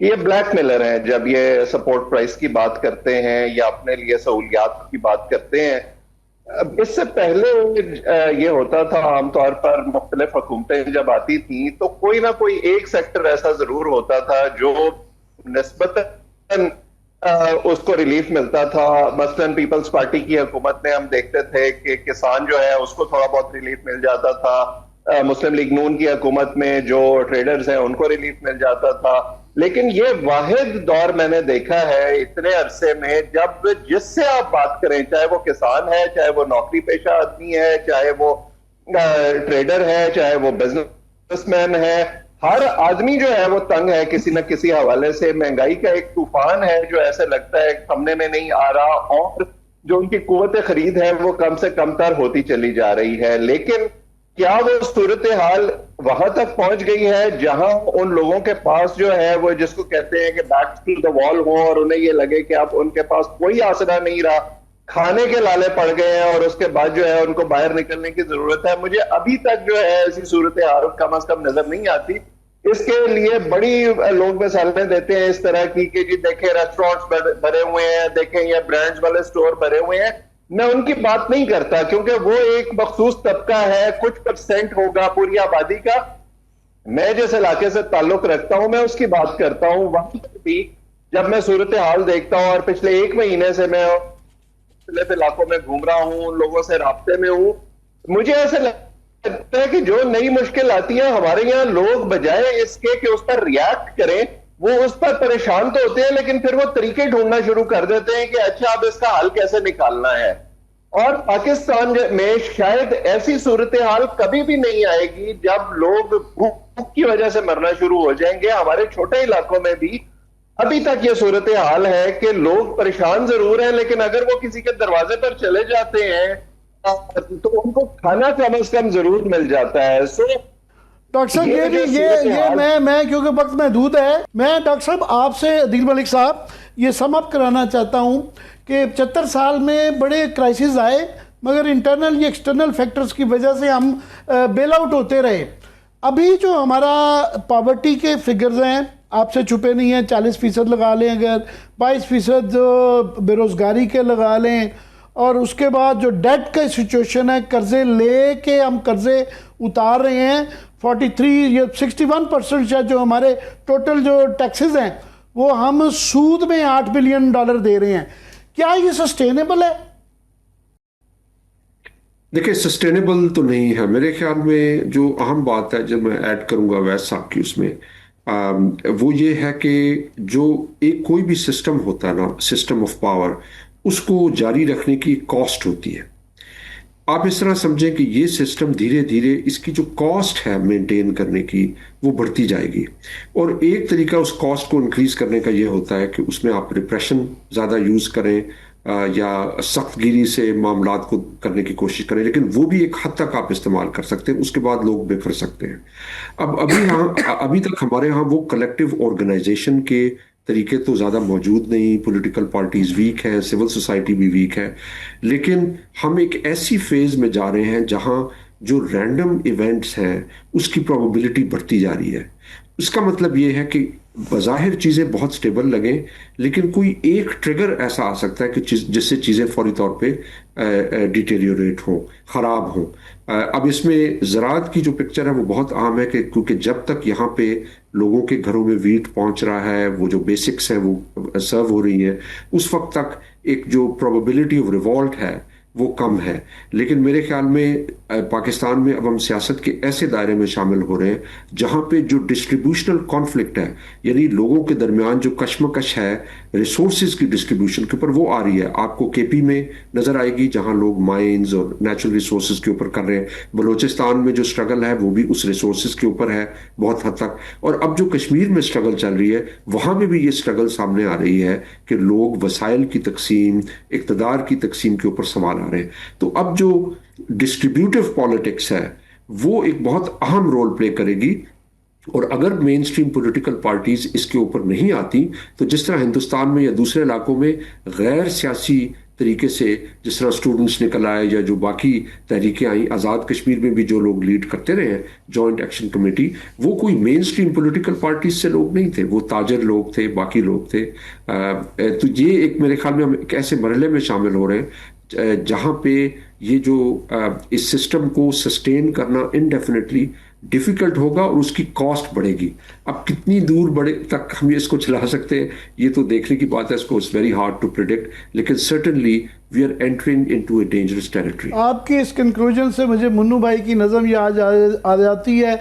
یہ بلیک میلر ہیں جب یہ سپورٹ پرائس کی بات کرتے ہیں یا اپنے لیے سہولیات کی بات کرتے ہیں. اس سے پہلے یہ ہوتا تھا عام طور پر مختلف حکومتیں جب آتی تھیں تو کوئی نہ کوئی ایک سیکٹر ایسا ضرور ہوتا تھا جو نسبتاً اس کو ریلیف ملتا تھا. مثلاً پیپلز پارٹی کی حکومت میں ہم دیکھتے تھے کہ کسان جو ہے اس کو تھوڑا بہت ریلیف مل جاتا تھا. مسلم لیگ نون کی حکومت میں جو ٹریڈرز ہیں ان کو ریلیف مل جاتا تھا. لیکن یہ واحد دور میں نے دیکھا ہے اتنے عرصے میں جب جس سے آپ بات کریں, چاہے وہ کسان ہے, چاہے وہ نوکری پیشہ آدمی ہے, چاہے وہ ٹریڈر ہے, چاہے وہ بزنس مین ہے, ہر آدمی جو ہے وہ تنگ ہے کسی نہ کسی حوالے سے. مہنگائی کا ایک طوفان ہے جو ایسے لگتا ہے تھمنے میں نہیں آ رہا, اور جو ان کی قوت خرید ہے وہ کم سے کم تر ہوتی چلی جا رہی ہے. لیکن کیا وہ صورتحال وہاں تک پہنچ گئی ہے جہاں ان لوگوں کے پاس جو ہے وہ جس کو کہتے ہیں کہ بیک ٹو دا وال ہوں اور انہیں یہ لگے کہ اب ان کے پاس کوئی آسرا نہیں رہا, کھانے کے لالے پڑ گئے ہیں اور اس کے بعد جو ہے ان کو باہر نکلنے کی ضرورت ہے؟ مجھے ابھی تک جو ہے ایسی صورتحال کم از کم نظر نہیں آتی. اس کے لیے بڑی لوگ مثالیں دیتے ہیں اس طرح کی کہ جی دیکھیں ریسٹورینٹس بھرے ہوئے ہیں, دیکھیں یہ برانڈز والے سٹور بھرے ہوئے ہیں. میں ان کی بات نہیں کرتا کیونکہ وہ ایک مخصوص طبقہ ہے, کچھ پرسنٹ ہوگا پوری آبادی کا. میں جس علاقے سے تعلق رکھتا ہوں میں اس کی بات کرتا ہوں. وہاں پر بھی جب میں صورتحال دیکھتا ہوں اور پچھلے 1 مہینے سے میں مختلف علاقوں میں گھوم رہا ہوں, ان لوگوں سے رابطے میں ہوں, مجھے ایسا لگتا ہے کہ جو نئی مشکل آتی ہے ہمارے یہاں لوگ بجائے اس کے کہ اس پر ریاکٹ کریں وہ اس پر پریشان تو ہوتے ہیں لیکن پھر وہ طریقے ڈھونڈنا شروع کر دیتے ہیں کہ اچھا اب اس کا حل کیسے نکالنا ہے. اور پاکستان میں شاید ایسی صورتحال کبھی بھی نہیں آئے گی جب لوگ بھوک کی وجہ سے مرنا شروع ہو جائیں گے. ہمارے چھوٹے علاقوں میں بھی ابھی تک یہ صورتحال ہے کہ لوگ پریشان ضرور ہیں لیکن اگر وہ کسی کے دروازے پر چلے جاتے ہیں تو ان کو کھانا کم از کم ضرور مل جاتا ہے. ڈاکٹر صاحب یہ میں کیونکہ وقت محدود ہے, میں ڈاکٹر صاحب آپ سے عدیل ملک صاحب یہ سم اپ کرانا چاہتا ہوں کہ 75 سال میں بڑے کرائسس آئے مگر انٹرنل یا ایکسٹرنل فیکٹرز کی وجہ سے ہم بیل آؤٹ ہوتے رہے. ابھی جو ہمارا پاورٹی کے فگرز ہیں آپ سے چھپے نہیں ہیں, 40% لگا لیں, اگر 22% بے روزگاری کے لگا لیں, اور اس کے بعد جو ڈیٹ کا سچویشن ہے قرضے لے کے ہم قرضے اتار رہے ہیں, 43 یا 61% شاید جو ہمارے ٹوٹل جو ٹیکسز ہیں وہ ہم سود میں $8 بلین دے رہے ہیں. کیا یہ سسٹینیبل ہے؟ دیکھیں سسٹینیبل تو نہیں ہے میرے خیال میں. جو اہم بات ہے جو میں ایڈ کروں گا ویس صاحب کی اس میں وہ یہ ہے کہ جو ایک کوئی بھی سسٹم ہوتا ہے نا, سسٹم آف پاور, اس کو جاری رکھنے کی کاسٹ ہوتی ہے. آپ اس طرح سمجھیں کہ یہ سسٹم دھیرے دھیرے اس کی جو کاسٹ ہے مینٹین کرنے کی وہ بڑھتی جائے گی, اور ایک طریقہ اس کاسٹ کو انکریز کرنے کا یہ ہوتا ہے کہ اس میں آپ ریپریشن زیادہ یوز کریں یا سخت گیری سے معاملات کو کرنے کی کوشش کریں, لیکن وہ بھی ایک حد تک آپ استعمال کر سکتے ہیں, اس کے بعد لوگ بے پھر سکتے ہیں. ابھی تک ہمارے ہاں وہ کلیکٹیو آرگنائزیشن کے طریقے تو زیادہ موجود نہیں, پولیٹیکل پارٹیز ویک ہیں, سول سوسائٹی بھی ویک ہے, لیکن ہم ایک ایسی فیز میں جا رہے ہیں جہاں جو رینڈم ایونٹس ہیں اس کی پروبیبلٹی بڑھتی جا رہی ہے. اس کا مطلب یہ ہے کہ بظاہر چیزیں بہت سٹیبل لگیں لیکن کوئی ایک ٹریگر ایسا آ سکتا ہے کہ جس سے چیزیں فوری طور پہ ڈیٹیریوریٹ ہوں, خراب ہوں. اب اس میں زراعت کی جو پکچر ہے وہ بہت اہم ہے کہ کیونکہ جب تک یہاں پہ لوگوں کے گھروں میں ویٹ پہنچ رہا ہے, وہ جو بیسکس ہیں وہ سرو ہو رہی ہیں, اس وقت تک ایک جو پروبیبلٹی آف ریوولٹ ہے وہ کم ہے. لیکن میرے خیال میں پاکستان میں اب ہم سیاست کے ایسے دائرے میں شامل ہو رہے ہیں جہاں پہ جو ڈسٹریبیوشنل کانفلکٹ ہے, یعنی لوگوں کے درمیان جو کشمکش ہے ریسورسز کی ڈسٹریبیوشن کے اوپر, وہ آ رہی ہے. آپ کو کے پی میں نظر آئے گی جہاں لوگ مائنز اور نیچرل ریسورسز کے اوپر کر رہے ہیں. بلوچستان میں جو سٹرگل ہے وہ بھی اس ریسورسز کے اوپر ہے بہت حد تک, اور اب جو کشمیر میں سٹرگل چل رہی ہے وہاں میں بھی یہ سٹرگل سامنے آ رہی ہے کہ لوگ وسائل کی تقسیم, اقتدار کی تقسیم کے اوپر سوال آ رہے ہیں. تو اب جو ڈسٹریبیوٹیو پالیٹکس ہے وہ ایک بہت اہم رول پلے کرے گی, اور اگر مین سٹریم پولیٹیکل پارٹیز اس کے اوپر نہیں آتی تو جس طرح ہندوستان میں یا دوسرے علاقوں میں غیر سیاسی طریقے سے جس طرح اسٹوڈنٹس نکل آئے یا جو باقی تحریکیں آئیں، آزاد کشمیر میں بھی جو لوگ لیڈ کرتے رہے ہیں جوائنٹ ایکشن کمیٹی، وہ کوئی مین اسٹریم پولیٹیکل پارٹیز سے لوگ نہیں تھے، وہ تاجر لوگ تھے، باقی لوگ تھے. تو یہ ایک میرے خیال میں ہم ایک ایسے مرحلے میں شامل ہو رہے ہیں جہاں پہ یہ جو اس سسٹم کو سسٹین کرنا انڈیفینیٹلی ڈیفیکلٹ ہوگا اور اس کی کاسٹ بڑھے گی. اب کتنی دور بڑے تک ہم اس کو چلا سکتے ہیں یہ تو دیکھنے کی بات ہے، اس کو it's very hard to predict, لیکن certainly we are entering into a dangerous territory. آپ کی اس کنکلوژن سے مجھے منو بھائی کی نظم یہ آ جاتی ہے،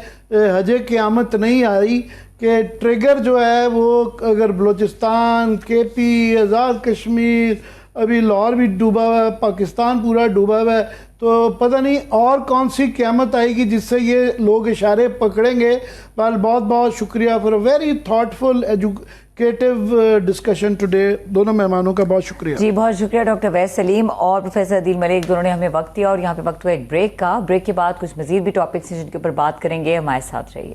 حجے قیامت نہیں آئی، کہ ٹریگر جو ہے وہ اگر بلوچستان، کے پی، آزاد کشمیر، ابھی لاہور بھی ڈوبا ہوا ہے، پاکستان پورا ڈوبا ہوا ہے، تو پتہ نہیں اور کون سی قیامت آئے گی جس سے یہ لوگ اشارے پکڑیں گے. بہت بہت شکریہ for a very thoughtful educative discussion today. دونوں مہمانوں کا بہت شکریہ. جی بہت شکریہ ڈاکٹر ویس سلیم اور پروفیسر عدیل ملک، دونوں نے ہمیں وقت دیا، اور یہاں پہ وقت ہوا ایک بریک کا. بریک کے بعد کچھ مزید بھی ٹاپکس ہیں جن کے اوپر بات کریں گے، ہمارے ساتھ رہیے.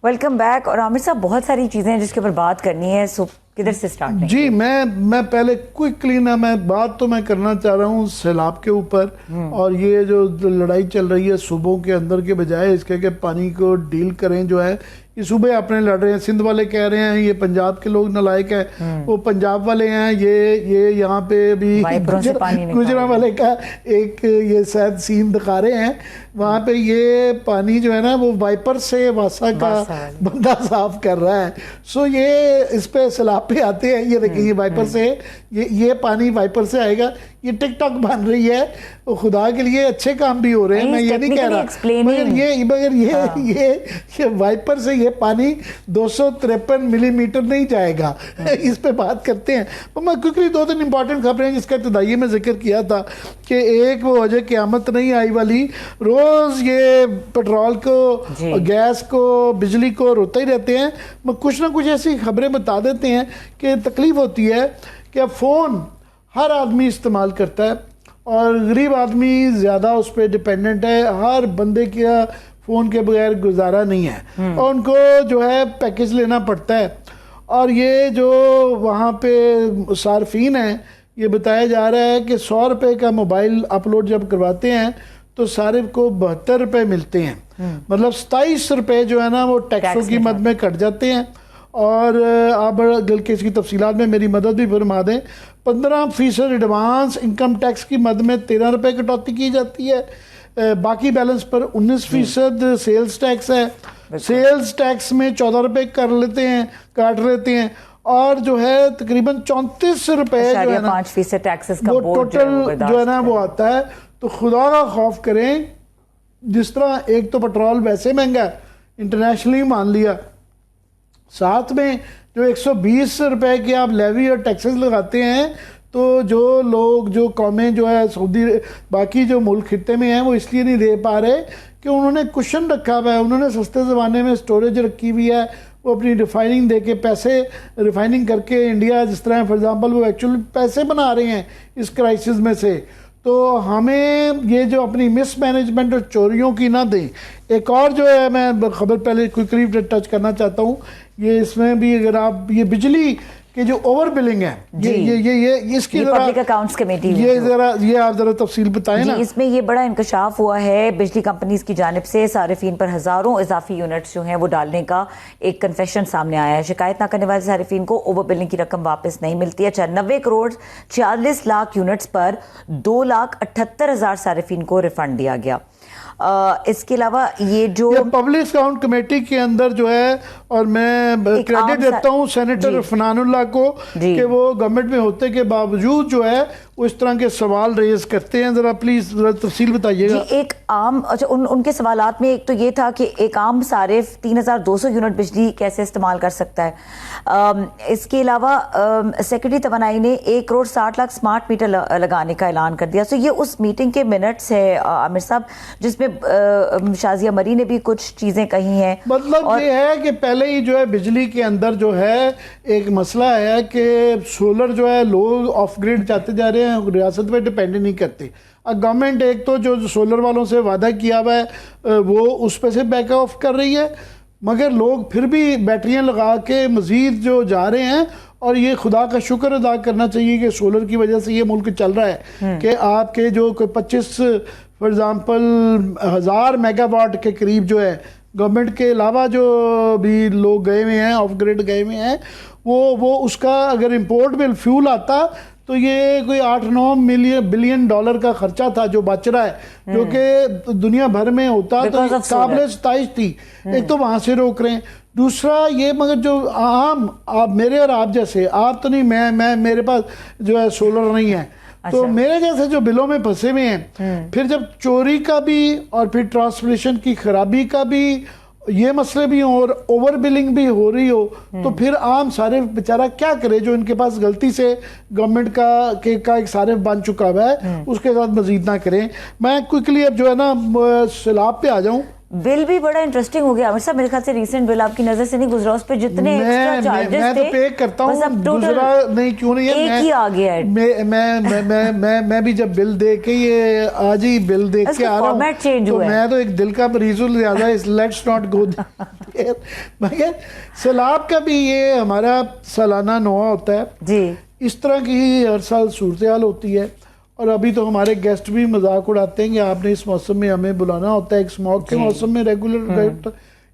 Welcome back. اور عامر صاحب بہت ساری چیزیں ہیں جس کے اوپر بات کرنی ہے، سو کدھر سے سٹارٹ کریں؟ جی میں پہلے کوئکلی بات تو میں کرنا چاہ رہا ہوں سیلاب کے اوپر، اور یہ جو لڑائی چل رہی ہے صوبوں کے اندر کے بجائے اس کے کہ پانی کو ڈیل کریں، جو ہے یہ صوبے اپنے لڑ رہے ہیں. سندھ والے کہہ رہے ہیں یہ پنجاب کے لوگ نالائق ہیں، وہ پنجاب والے ہیں یہ یہاں پہ بھی گجرا والے کا ایک یہ سید سین دکھا رہے ہیں. وہاں پہ یہ پانی جو ہے نا وہ وائپر سے واسا کا بندہ صاف کر رہا ہے. سو یہ اس پہ سیلاب پہ آتے ہیں. یہ دیکھیں یہ وائپر سے یہ پانی وائپر سے آئے گا. یہ ٹک ٹاک بن رہی ہے، خدا کے لیے اچھے کام بھی ہو رہے ہیں، میں یہ نہیں کہہ رہا، مگر یہ وائپر سے یہ پانی 253 ملی میٹر نہیں جائے گا. اس پہ بات کرتے ہیں. میں کوئکلی 2-3 امپورٹنٹ خبریں جس کا ابتدائی میں ذکر کیا تھا کہ ایک وہ وجہ قیامت نہیں آئی والی، روز یہ پیٹرول کو، گیس کو، بجلی کو روتے ہی رہتے ہیں. کچھ نہ کچھ ایسی خبریں بتا دیتے ہیں کہ تکلیف ہوتی ہے کہ اب فون ہر آدمی استعمال کرتا ہے اور غریب آدمی زیادہ اس پہ ڈیپینڈنٹ ہے. ہر بندے کا فون کے بغیر گزارا نہیں ہے اور ان کو جو ہے پیکج لینا پڑتا ہے. اور یہ جو وہاں پہ صارفین ہیں، یہ بتایا جا رہا ہے کہ 100 روپے کا موبائل اپلوڈ جب کرواتے ہیں تو صارف کو 72 روپے ملتے ہیں. مطلب 27 روپے جو ہے نا وہ ٹیکسوں کی مد میں کٹ جاتے ہیں. اور آپ بلکہ اس کی تفصیلات میں میری مدد بھی فرما دیں. 15% ایڈوانس انکم ٹیکس کی مد میں 13 روپے کٹوتی کی جاتی ہے. باقی بیلنس پر 19% سیلز ٹیکس ہے. سیلز ٹیکس میں 14 روپے کاٹ لیتے ہیں اور جو ہے تقریباً 34 روپے جو ہے نا وہ ٹوٹل جو ہے نا وہ آتا ہے. تو خدا کا خوف کریں، جس طرح ایک تو پٹرول ویسے مہنگا انٹرنیشنلی مان لیا، ساتھ میں جو 120 روپے کے آپ لیوی اور ٹیکسز لگاتے ہیں، تو جو لوگ جو قومیں جو ہے سعودی باقی جو ملک خطے میں ہیں وہ اس لیے نہیں دے پا رہے کہ انہوں نے کشن رکھا ہوا ہے، انہوں نے سستے زمانے میں سٹوریج رکھی ہوئی ہے. وہ اپنی ریفائننگ دے کے پیسے ریفائننگ کر کے انڈیا جس طرح فار ایگزامپل وہ ایکچولی پیسے بنا رہے ہیں اس کرائسس میں سے. تو ہمیں یہ جو اپنی مس مینجمنٹ اور چوریوں کی نہ دیں. ایک اور جو ہے میں خبر پہلے کوئکلی ٹچ کرنا چاہتا ہوں، یہ اس میں بھی اگر آپ یہ بجلی کہ جو اوور بلنگ ہے یہ اس کی پبلک اکاؤنٹس کمیٹی یہ آپ ذرا تفصیل بتائیں نا. اس میں یہ بڑا انکشاف ہوا ہے بجلی کمپنیز کی جانب سے صارفین پر ہزاروں اضافی یونٹس جو ہیں وہ ڈالنے کا ایک کنفیشن سامنے آیا ہے. شکایت نہ کرنے والے صارفین کو اوور بلنگ کی رقم واپس نہیں ملتی ہے. 90 کروڑ 46 لاکھ یونٹس پر 2,78,000 صارفین کو ریفنڈ دیا گیا. اس کے علاوہ یہ جو پبلک اکاؤنٹ کمیٹی کے اندر جو ہے، اور میں کریڈٹ دیتا ہوں سینیٹر فنان اللہ کو کہ وہ گورنمنٹ میں ہوتے کے باوجود جو ہے وہ اس طرح کے سوال ریز کرتے ہیں. ذرا پلیز ذرا تفصیل بتائیے گا. ایک عام ان کے سوالات میں ایک تو یہ تھا کہ ایک عام صارف 3,200 یونٹ بجلی کیسے استعمال کر سکتا ہے. اس کے علاوہ سیکرٹری توانائی نے 1,60,00,000 سمارٹ میٹر لگانے کا اعلان کر دیا. سو یہ اس میٹنگ کے منٹس ہے عامر صاحب جس میں میں شازیہ مری نے بھی کچھ چیزیں کہی ہیں. مطلب یہ ہے کہ پہلے ہی جو ہے بجلی کے اندر جو ہے ایک مسئلہ ہے کہ سولر جو ہے لوگ آف گریڈ جاتے جا رہے ہیں, ریاست پہ ڈپینڈ نہیں کرتے. اب گورنمنٹ ایک تو جو سولر والوں سے وعدہ کیا ہوا ہے وہ اس پہ سے بیک آف کر رہی ہے, مگر لوگ پھر بھی بیٹریاں لگا کے مزید جو جا رہے ہیں. اور یہ خدا کا شکر ادا کرنا چاہیے کہ سولر کی وجہ سے یہ ملک چل رہا ہے کہ آپ کے جو کوئی 25 فار ایگزامپل 1000 میگا واٹ کے قریب جو ہے گورنمنٹ کے علاوہ جو بھی لوگ گئے ہوئے ہیں, آف گریڈ گئے ہوئے ہیں, وہ اس کا اگر امپورٹ بل فیول آتا تو یہ کوئی 8-9 بلین ڈالر کا خرچہ تھا جو بچ رہا ہے, جو کہ دنیا بھر میں ہوتا تو قابل ستائش تھی. ایک تو وہاں سے روک رہے ہیں, دوسرا یہ مگر جو عام آپ میرے اور آپ جیسے, آپ تو نہیں, میں میرے پاس جو ہے سولر نہیں ہے, تو میرے جیسے جو بلوں میں پھنسے ہوئے ہیں, پھر جب چوری کا بھی اور پھر ٹرانسمیشن کی خرابی کا بھی یہ مسئلے بھی ہوں اور اوور بلنگ بھی ہو رہی ہو, تو پھر عام صارف بیچارہ کیا کرے جو ان کے پاس غلطی سے گورنمنٹ کا ایک صارف بن چکا ہوا ہے, اس کے ساتھ مزید نہ کریں. میں کوئکلی اب جو ہے نا سیلاب پہ آ جاؤں. بل بھی بڑا انٹرسٹنگ ہو گیا عامر صاحب, میرے خیال سے ریسنٹ بل آپ کی نظر سے نہیں گزرا, اس پہ جتنے ایکسٹرا چارجز تھے میں تو پے کرتا ہوں, گزرا نہیں کیوں نہیں ہے, ایک ہی آ گیا ہے. میں بھی جب بل دے کے یہ آج ہی بل دیکھ کے آ رہا ہوں تو میں تو ایک دل کا مریض ہوں, زیادہ لیٹس ناٹ گو دیر. مگر سیلاب کا بھی یہ ہمارا سالانہ نوع ہوتا ہے جی, اس طرح کی ہر سال صورتحال ہوتی ہے. اور ابھی تو ہمارے گیسٹ بھی مذاق اڑاتے ہیں کہ آپ نے اس موسم میں ہمیں بلانا ہوتا ہے, ایک اسموگ کے موسم میں ریگولر.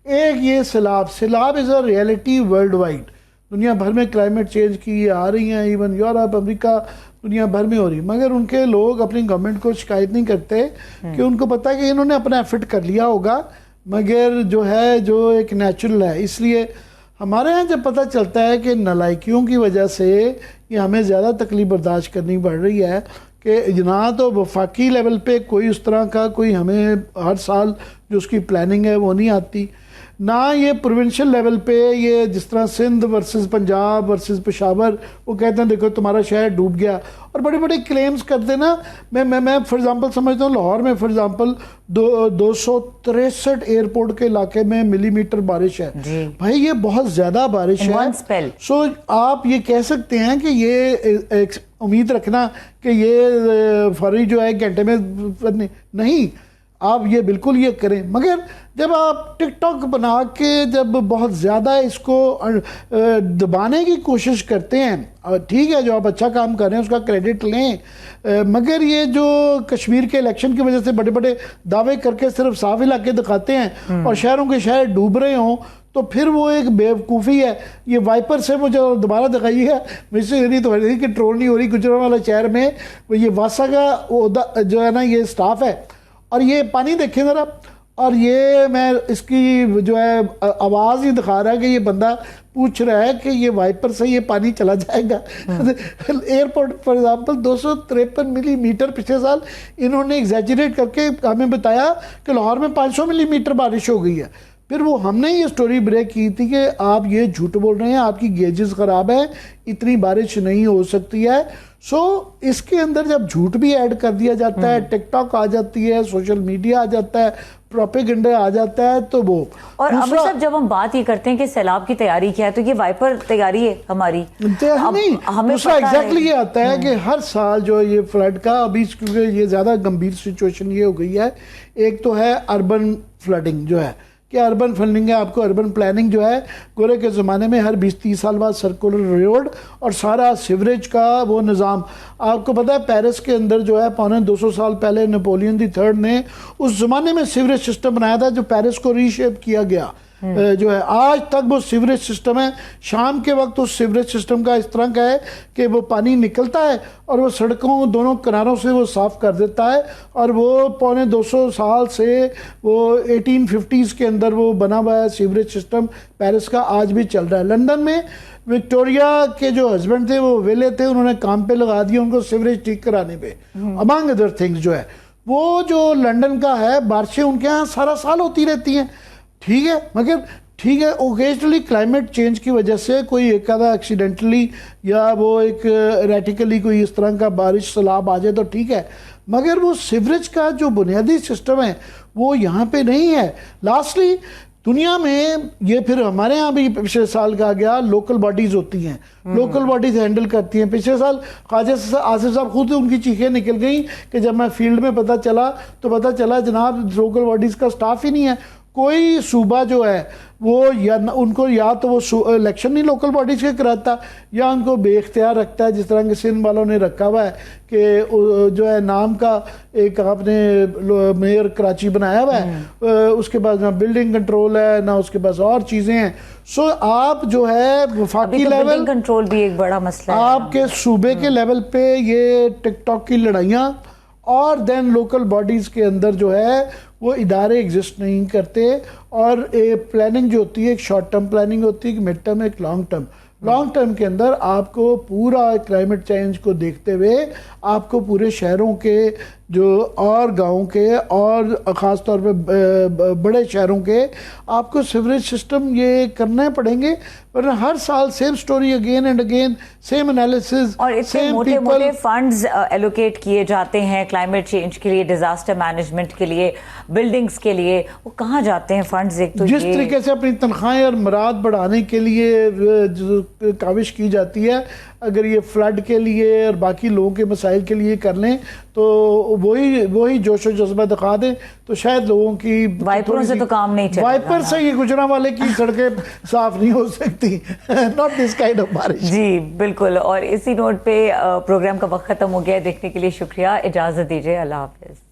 ایک یہ سیلاب از اے ریئلٹی ورلڈ وائڈ, دنیا بھر میں کلائمیٹ چینج کی آ رہی ہیں, ایون یورپ امریکہ دنیا بھر میں ہو رہی ہے, مگر ان کے لوگ اپنی گورنمنٹ کو شکایت نہیں کرتے کہ ان کو پتہ ہے کہ انہوں نے اپنا ایفرٹ کر لیا ہوگا, مگر جو ہے جو ایک نیچرل ہے. اس لیے ہمارے ہاں جب پتہ چلتا ہے کہ نالائکیوں کی وجہ سے یہ ہمیں زیادہ تکلیف برداشت کرنی پڑ رہی ہے, کہ نہ تو وفاقی لیول پہ کوئی اس طرح کا کوئی ہمیں ہر سال جو اس کی پلاننگ ہے وہ نہیں آتی, نہ یہ پروونشل لیول پہ یہ جس طرح سندھ ورسز پنجاب ورسز پشاور وہ کہتے ہیں دیکھو تمہارا شہر ڈوب گیا, اور بڑے بڑے کلیمز کرتے نا. میں فار ایگزامپل سمجھتا ہوں لاہور میں فار ایگزامپل 263 ایئرپورٹ کے علاقے میں ملی میٹر بارش ہے. بھائی یہ بہت زیادہ بارش ہے. سو آپ یہ کہہ سکتے ہیں کہ یہ امید رکھنا کہ یہ فوری جو ہے گھنٹے میں نہیں, آپ یہ بالکل یہ کریں. مگر جب آپ ٹک ٹاک بنا کے جب بہت زیادہ اس کو دبانے کی کوشش کرتے ہیں, ٹھیک ہے جو آپ اچھا کام کر رہے ہیں اس کا کریڈٹ لیں, مگر یہ جو کشمیر کے الیکشن کی وجہ سے بڑے بڑے دعوے کر کے صرف صاف علاقے دکھاتے ہیں اور شہروں کے شہر ڈوب رہے ہوں, تو پھر وہ ایک بیوقوفی ہے. یہ وائپر سے وہ جو دوبارہ دکھائی ہے مجھ سے کنٹرول نہیں ہو رہی. گجرانوالہ شہر میں یہ واسا کا جو ہے نا یہ سٹاف ہے, اور یہ پانی دیکھیں ذرا, اور یہ میں اس کی جو ہے آواز ہی دکھا رہا ہے کہ یہ بندہ پوچھ رہا ہے کہ یہ وائپر سے یہ پانی چلا جائے گا. ایئرپورٹ فار ایگزامپل 253 ملی میٹر پچھلے سال انہوں نے ایگزیجریٹ کر کے ہمیں بتایا کہ لاہور میں 500 ملی میٹر بارش ہو گئی ہے. پھر وہ ہم نے یہ سٹوری بریک کی تھی کہ آپ یہ جھوٹ بول رہے ہیں, آپ کی گیجز خراب ہیں, اتنی بارش نہیں ہو سکتی ہے. سو اس کے اندر جب جھوٹ بھی ایڈ کر دیا جاتا ہے, ٹک ٹاک آ جاتی ہے, سوشل میڈیا آ جاتا ہے, پروپیگنڈا آ جاتا ہے, تو وہ. اور عامر صاحب جب ہم بات یہ کرتے ہیں کہ سیلاب کی تیاری کیا ہے, تو یہ وائپر تیاری ہے ہماری نہیں, دوسرا ایگزیکٹلی یہ آتا ہے کہ ہر سال جو یہ فلڈ کا ابھی کیونکہ یہ زیادہ گمبھیر سچویشن یہ ہو گئی ہے. ایک تو ہے اربن فلڈنگ جو ہے کہ اربن فلڈنگ ہے, آپ کو اربن پلاننگ جو ہے گورے کے زمانے میں ہر 20-30 سال بعد سرکولر روڈ اور سارا سیوریج کا وہ نظام. آپ کو پتہ ہے پیرس کے اندر جو ہے 250 سال پہلے نیپولین دی تھرڈ نے اس زمانے میں سیوریج سسٹم بنایا تھا جو پیرس کو ری شیپ کیا گیا جو ہے. آج تک وہ سیوریج سسٹم ہے, شام کے وقت اس سیوریج سسٹم کا اس طرح کا ہے کہ وہ پانی نکلتا ہے اور وہ سڑکوں دونوں کناروں سے وہ صاف کر دیتا ہے, اور وہ 250 سال سے وہ 1850s کے اندر وہ بنا ہوا ہے سیوریج سسٹم پیرس کا, آج بھی چل رہا ہے. لندن میں وکٹوریا کے جو ہسبینڈ تھے وہ ویلے تھے, انہوں نے کام پہ لگا دیا ان کو سیوریج ٹھیک کرانے پہ, امانگ ادر تھنگز جو ہے. وہ جو لندن کا ہے بارشیں ان کے ہاں سارا سال ہوتی رہتی ہیں, ٹھیک ہے, مگر ٹھیک ہے اوکیجنلی کلائمیٹ چینج کی وجہ سے کوئی ایک آدھا ایکسیڈنٹلی یا وہ ایک ریٹیکلی کوئی اس طرح کا بارش سیلاب آ جائے تو ٹھیک ہے, مگر وہ سیوریج کا جو بنیادی سسٹم ہے وہ یہاں پہ نہیں ہے. لاسٹلی دنیا میں یہ پھر ہمارے ہاں بھی پچھلے سال کہا گیا لوکل باڈیز ہوتی ہیں, لوکل باڈیز ہینڈل کرتی ہیں. پچھلے سال خواجہ آصف صاحب خود ان کی چیخیں نکل گئیں کہ جب میں فیلڈ میں پتہ چلا جناب لوکل باڈیز کا سٹاف ہی نہیں ہے. کوئی صوبہ جو ہے وہ یا ان کو یا تو وہ الیکشن نہیں لوکل باڈیز کے کراتا یا ان کو بے اختیار رکھتا ہے, جس طرح کے سندھ والوں نے رکھا ہوا ہے کہ جو ہے نام کا ایک آپ نے میئر کراچی بنایا ہوا ہے, اس کے بعد نہ بلڈنگ کنٹرول ہے نہ اس کے پاس اور چیزیں ہیں. سو آپ جو ہے وفاقی لیول کنٹرول بھی ایک بڑا مسئلہ ہے آپ کے صوبے کے لیول پہ یہ ٹک ٹاک کی لڑائیاں, اور دین لوکل باڈیز کے اندر جو ہے وہ ادارے ایگزسٹ نہیں کرتے. اور پلاننگ جو ہوتی ہے ایک شارٹ ٹرم پلاننگ ہوتی ہے, ایک مڈ ٹرم, ایک لانگ ٹرم. لانگ ٹرم کے اندر آپ کو پورا کلائمیٹ چینج کو دیکھتے ہوئے آپ کو پورے شہروں کے جو اور گاؤں کے اور خاص طور پہ بڑے شہروں کے آپ کو سیوریج سسٹم یہ کرنے پڑیں گے, ورنہ ہر سال same story again and again, same analysis. اور اتنے موٹے موٹے فنڈز ایلوکیٹ کیے جاتے ہیں کلائمیٹ چینج کے لیے, ڈیزاسٹر مینجمنٹ کے لیے, بلڈنگز کے لیے, وہ کہاں جاتے ہیں فنڈز؟ ایک تو جس طریقے سے اپنی تنخواہیں اور مراد بڑھانے کے لیے کاوش کی جاتی ہے, اگر یہ فلڈ کے لیے اور باقی لوگوں کے مسائل کے لیے کر لیں تو وہی جوش و جذبہ دکھا دیں تو شاید لوگوں کی وائپروں سے تو کام نہیں چلے گا. وائپر سے یہ گجرانوالے کی سڑکیں صاف نہیں ہو سکتی. ناٹ دس کائنڈ آف بارش. جی بالکل. اور اسی نوٹ پہ پروگرام کا وقت ختم ہو گیا. دیکھنے کے لیے شکریہ, اجازت دیجیے, اللہ حافظ.